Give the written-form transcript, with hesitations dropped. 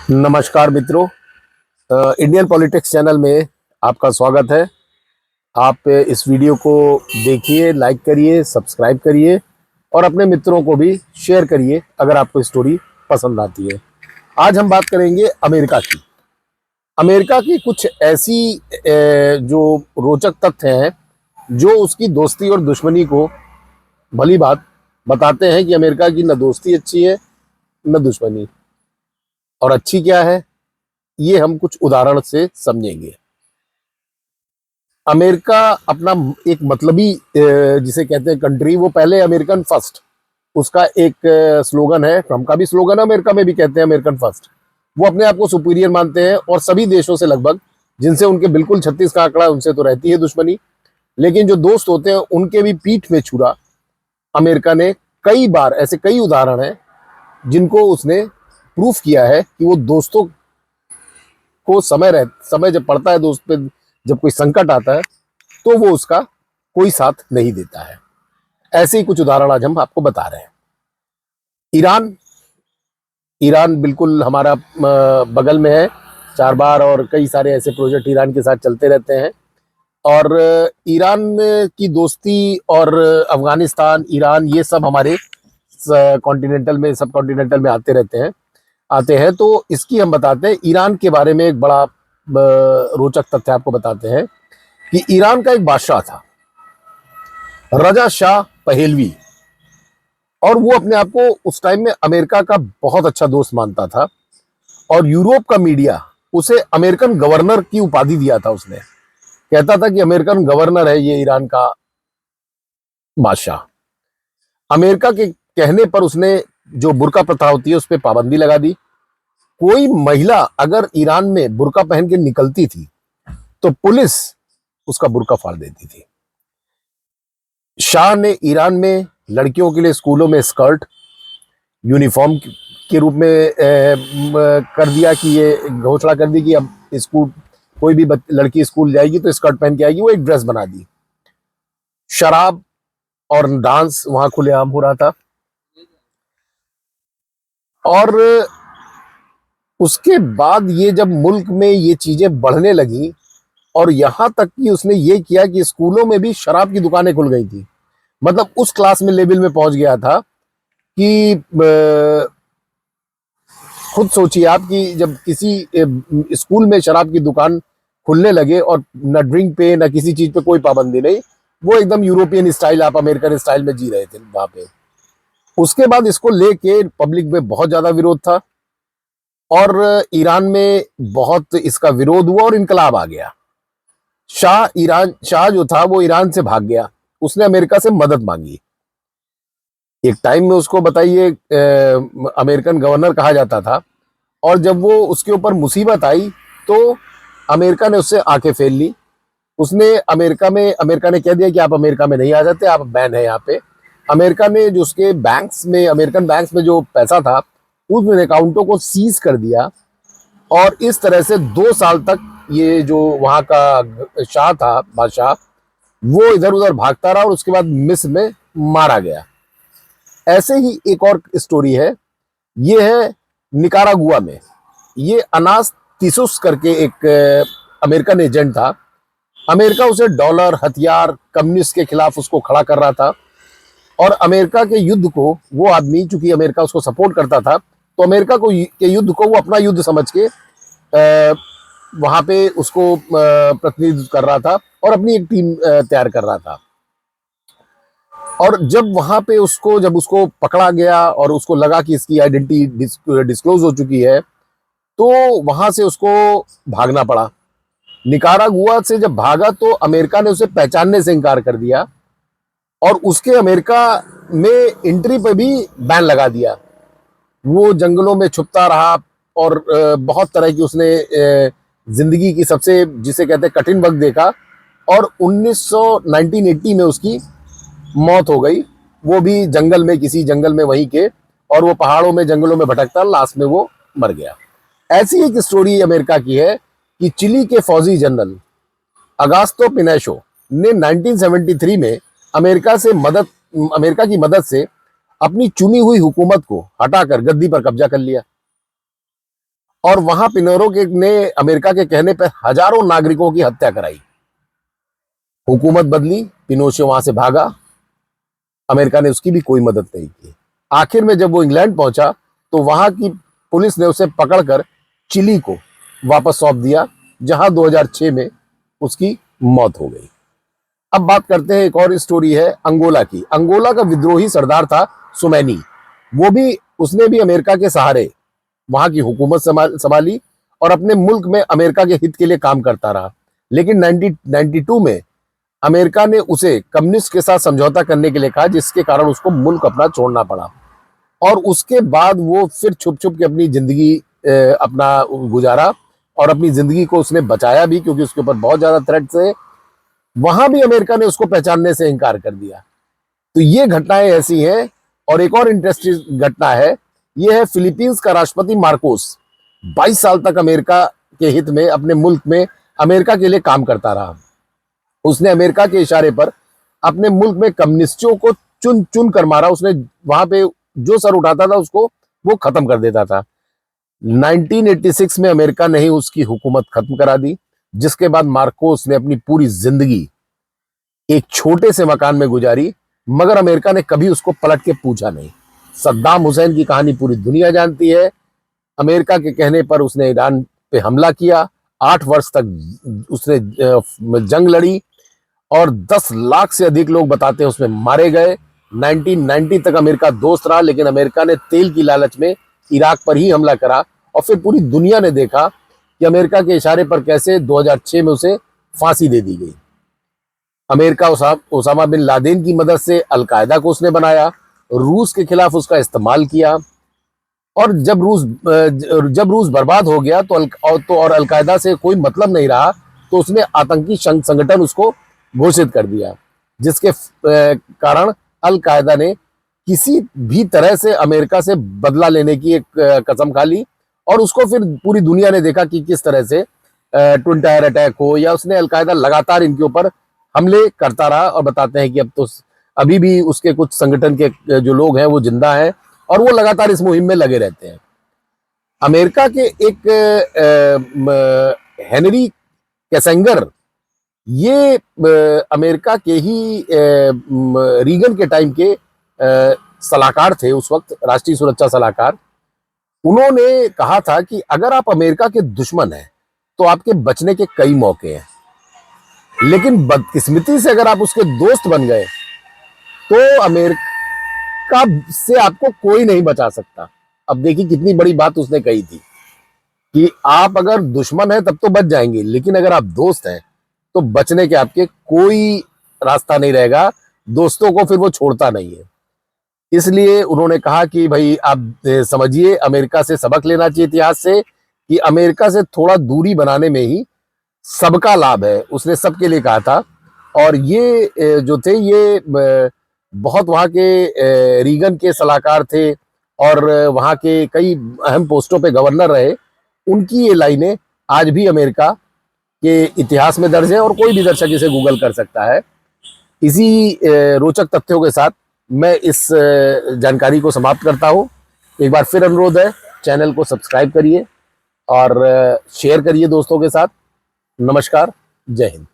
नमस्कार मित्रों। Indian politics channel में आपका स्वागत है। आप इस वीडियो को देखिए, लाइक करिए, सब्सक्राइब करिए और अपने मित्रों को भी शेयर करिए अगर आपको स्टोरी पसंद आती है। आज हम बात करेंगे अमेरिका की। अमेरिका की कुछ ऐसी जो रोचक तथ्य हैं जो उसकी दोस्ती और दुश्मनी को भली बात बताते हैं कि अमेरिका की न दोस्ती अच्छी है न दुश्मनी, और अच्छी क्या है ये हम कुछ उदाहरण से समझेंगे। अमेरिका अपना एक मतलबी जिसे कहते हैं कंट्री, वो पहले अमेरिकन फर्स्ट, उसका एक स्लोगन है। ट्रम्प का भी स्लोगन है, अमेरिका में भी कहते हैं अमेरिकन फर्स्ट। वो अपने आप को सुपीरियर मानते हैं और सभी देशों से लगभग, जिनसे उनके बिल्कुल 36 का आंकड़ा, उनसे तो रहती है दुश्मनी, लेकिन जो दोस्त होते हैं उनके भी पीठ में छुरा अमेरिका ने कई बार, ऐसे कई उदाहरण हैं जिनको उसने प्रूफ किया है कि वो दोस्तों को समय जब पड़ता है, दोस्त पे जब कोई संकट आता है तो वो उसका कोई साथ नहीं देता है। ऐसे ही कुछ उदाहरण आज हम आपको बता रहे हैं। ईरान ईरान बिल्कुल हमारा बगल में है, चार बार, और कई सारे ऐसे प्रोजेक्ट ईरान के साथ चलते रहते हैं। और ईरान की दोस्ती और अफगानिस्तान, ईरान, ये सब हमारे कॉन्टिनेंटल में, सब कॉन्टिनेंटल में आते हैं। तो इसकी हम बताते हैं। ईरान के बारे में एक बड़ा रोचक तथ्य आपको बताते हैं कि ईरान का एक बादशाह था, रजा शाह पहेलवी, और वो अपने आप को उस टाइम में अमेरिका का बहुत अच्छा दोस्त मानता था। और यूरोप का मीडिया उसे अमेरिकन गवर्नर की उपाधि दिया था। उसने कहता था कि अमेरिकन गवर्नर है ये ईरान का बादशाह। अमेरिका के कहने पर उसने जो बुर्का प्रथा होती है उस पर पाबंदी लगा दी। कोई महिला अगर ईरान में बुर्का पहन के निकलती थी तो पुलिस उसका बुर्का फाड़ देती थी। शाह ने ईरान में लड़कियों के लिए स्कूलों में स्कर्ट यूनिफॉर्म के रूप में कर दिया, कि ये घोषणा कर दी कि अब स्कूल, कोई भी लड़की स्कूल जाएगी तो स्कर्ट पहन के आएगी। वो एक ड्रेस बना दी। शराब और डांस वहां खुलेआम हो रहा था। और उसके बाद ये जब मुल्क में ये चीजें बढ़ने लगी, और यहां तक कि उसने ये किया कि स्कूलों में भी शराब की दुकानें खुल गई थी। मतलब उस क्लास में, लेवल में पहुंच गया था कि खुद सोचिए आप कि जब किसी स्कूल में शराब की दुकान खुलने लगे और न ड्रिंक पे न किसी चीज पे कोई पाबंदी नहीं, वो एकदम यूरोपियन स्टाइल, आप अमेरिकन स्टाइल में जी रहे थे वहां पे। उसके बाद इसको लेके पब्लिक में बहुत ज्यादा विरोध था और ईरान में बहुत इसका विरोध हुआ और इनकलाब आ गया। शाह जो था वो ईरान से भाग गया। उसने अमेरिका से मदद मांगी। एक टाइम में उसको बताइए अमेरिकन गवर्नर कहा जाता था, और जब वो उसके ऊपर मुसीबत आई तो अमेरिका ने उससे आंखें फेर ली। अमेरिका ने कह दिया कि आप अमेरिका में नहीं आ जाते, आप बैन है यहाँ पे। अमेरिका ने जो उसके बैंक्स में, अमेरिकन बैंक्स में जो पैसा था, उन अकाउंटों को सीज कर दिया। और इस तरह से 2 साल तक ये जो वहां का शाह था, बादशाह, वो इधर उधर भागता रहा और उसके बाद मिस्र में मारा गया। ऐसे ही एक और स्टोरी है, ये है निकारागुआ में। ये अनास तीसुस करके एक अमेरिकन एजेंट था। अमेरिका उसे डॉलर, हथियार, कम्युनिस्ट के खिलाफ उसको खड़ा कर रहा था। और अमेरिका के युद्ध को वो आदमी, चूंकि अमेरिका उसको सपोर्ट करता था, तो अमेरिका के युद्ध को वो अपना युद्ध समझ के वहां पे उसको प्रतिनिधित्व कर रहा था और अपनी एक टीम तैयार कर रहा था। और जब वहां पे जब उसको पकड़ा गया और उसको लगा कि इसकी आइडेंटिटी डिस्क्लोज हो चुकी है, तो वहां से उसको भागना पड़ा। निकारागुआ से जब भागा तो अमेरिका ने उसे पहचानने से इनकार कर दिया और उसके अमेरिका में एंट्री पे भी बैन लगा दिया। वो जंगलों में छुपता रहा और बहुत तरह की उसने जिंदगी की सबसे, जिसे कहते हैं, कठिन वक्त देखा। और 1980 में उसकी मौत हो गई। वो भी जंगल में, किसी जंगल में वहीं के, और वो पहाड़ों में, जंगलों में भटकता, लास्ट में वो मर गया। ऐसी एक स्टोरी अमेरिका की है कि चिली के फौजी जनरल अगास्तो पिनेशो ने 1973 में अमेरिका की मदद से अपनी चुनी हुई हुकूमत को हटाकर गद्दी पर कब्जा कर लिया। और वहां पिनोरो के ने अमेरिका के कहने पर हजारों नागरिकों की हत्या कराई। हुकूमत बदली, पिनोशे वहां से भागा, अमेरिका ने उसकी भी कोई मदद नहीं की। आखिर में जब वो इंग्लैंड पहुंचा तो वहां की पुलिस ने उसे पकड़कर चिली को वापस सौंप दिया, जहां 2006 में उसकी मौत हो गई। अब बात करते हैं, एक और स्टोरी है अंगोला की। अंगोला का विद्रोही सरदार था सुमैनी। उसने भी अमेरिका के सहारे वहां की हुकूमत संभाली और अपने मुल्क में अमेरिका के हित के लिए काम करता रहा। लेकिन 1992 में अमेरिका ने उसे कम्युनिस्ट के साथ समझौता करने के लिए कहा, जिसके कारण उसको मुल्क अपना छोड़ना पड़ा। और उसके बाद वो फिर छुप छुप के अपनी जिंदगी अपना गुजारा और अपनी जिंदगी को उसने बचाया भी, क्योंकि उसके ऊपर बहुत ज्यादा थ्रेट्स है। वहां भी अमेरिका ने उसको पहचानने से इनकार कर दिया। तो ये घटनाएं ऐसी हैं। और एक और इंटरेस्टिंग घटना है, ये है फिलीपींस का राष्ट्रपति मार्कोस 22 साल तक अमेरिका के हित में अपने मुल्क में अमेरिका के लिए काम करता रहा। उसने अमेरिका के इशारे पर अपने मुल्क में कम्युनिस्टों को चुन चुन कर मारा। उसने वहां पे जो सर उठाता था उसको वो खत्म कर देता था। 1986 में अमेरिका ने ही उसकी हुकूमत खत्म करा दी, जिसके बाद मार्कोस ने अपनी पूरी जिंदगी एक छोटे से मकान में गुजारी, मगर अमेरिका ने कभी उसको पलट के पूछा नहीं। सद्दाम हुसैन की कहानी पूरी दुनिया जानती है। अमेरिका के कहने पर उसने ईरान पे हमला किया, 8 वर्ष तक उसने जंग लड़ी और 10 लाख से अधिक लोग बताते हैं उसमें मारे गए। 1990 तक अमेरिका दोस्त रहा, लेकिन अमेरिका ने तेल की लालच में इराक पर ही हमला करा और फिर पूरी दुनिया ने देखा कि अमेरिका के इशारे पर कैसे 2006 में उसे फांसी दे दी गई। अमेरिका ओसामा बिन लादेन की मदद से अलकायदा को उसने बनाया, रूस के खिलाफ उसका इस्तेमाल किया। और जब रूस बर्बाद हो गया और अलकायदा से कोई मतलब नहीं रहा, तो उसने आतंकी संगठन उसको घोषित कर दिया, जिसके कारण अलकायदा ने किसी भी तरह से अमेरिका से बदला लेने की एक कसम खा ली। और उसको फिर पूरी दुनिया ने देखा कि किस तरह से ट्विन टायर अटैक हो, या उसने अलकायदा लगातार इनके ऊपर हमले करता रहा। और बताते हैं कि अब तो अभी भी उसके कुछ संगठन के जो लोग हैं वो जिंदा हैं और वो लगातार इस मुहिम में लगे रहते हैं। अमेरिका के एक हेनरी कैसेंगर, ये अमेरिका के ही रीगन के टाइम के सलाहकार थे, उस वक्त राष्ट्रीय सुरक्षा सलाहकार। उन्होंने कहा था कि अगर आप अमेरिका के दुश्मन हैं तो आपके बचने के कई मौके हैं, लेकिन बदकिस्मती से अगर आप उसके दोस्त बन गए तो अमेरिका से आपको कोई नहीं बचा सकता। अब देखिए कितनी बड़ी बात उसने कही थी कि आप अगर दुश्मन हैं तब तो बच जाएंगे, लेकिन अगर आप दोस्त हैं तो बचने के आपके कोई रास्ता नहीं रहेगा। दोस्तों को फिर वो छोड़ता नहीं है। इसलिए उन्होंने कहा कि भाई आप समझिए, अमेरिका से सबक लेना चाहिए इतिहास से, कि अमेरिका से थोड़ा दूरी बनाने में ही सबका लाभ है। उसने सबके लिए कहा था। और ये जो थे ये बहुत वहाँ के रीगन के सलाहकार थे और वहाँ के कई अहम पोस्टों पे गवर्नर रहे। उनकी ये लाइनें आज भी अमेरिका के इतिहास में दर्ज है और कोई भी दर्शक इसे गूगल कर सकता है। इसी रोचक तथ्यों के साथ मैं इस जानकारी को समाप्त करता हूँ। एक बार फिर अनुरोध है, चैनल को सब्सक्राइब करिए और शेयर करिए दोस्तों के साथ। नमस्कार, जय हिंद।